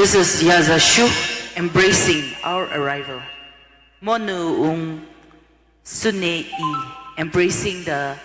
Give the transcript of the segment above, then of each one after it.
This is Yaza Shu embracing our arrival. Monu Sunei embracing the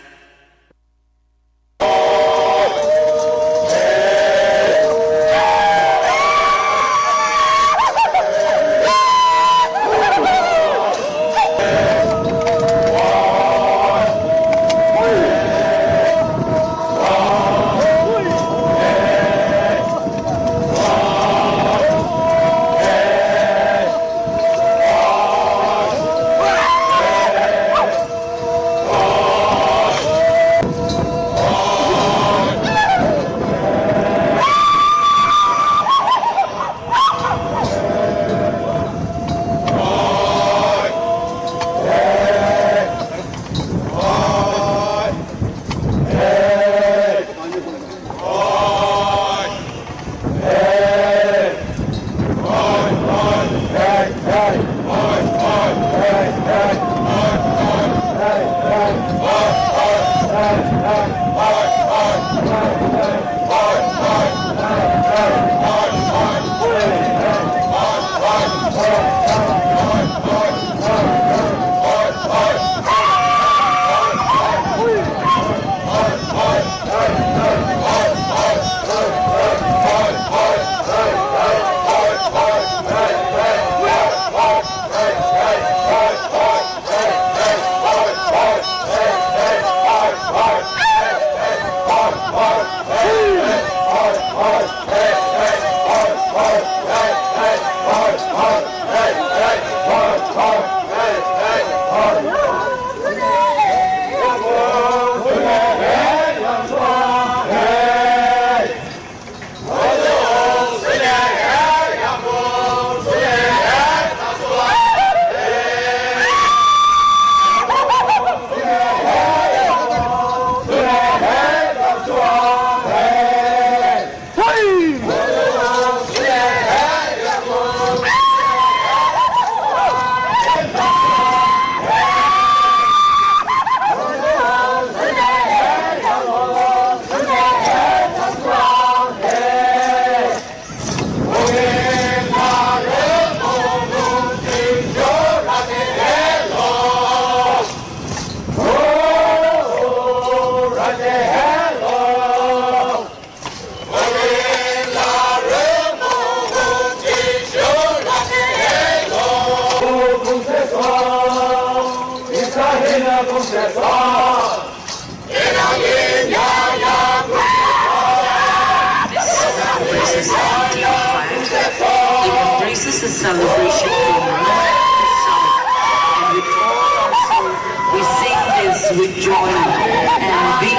This is a celebration from north to south, and with all our soul, we sing this with joy and being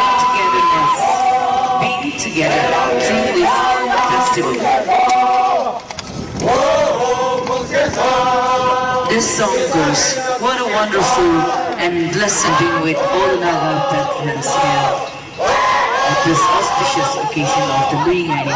together through this festival. This song goes, what a wonderful and blessed being with all the Naga Patrons here at this auspicious occasion of the reunion.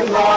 Salut,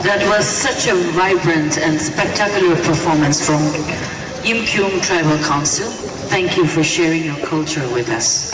That was such a vibrant and spectacular performance from Yimkyung Tribal Council. Thank you for sharing your culture with us.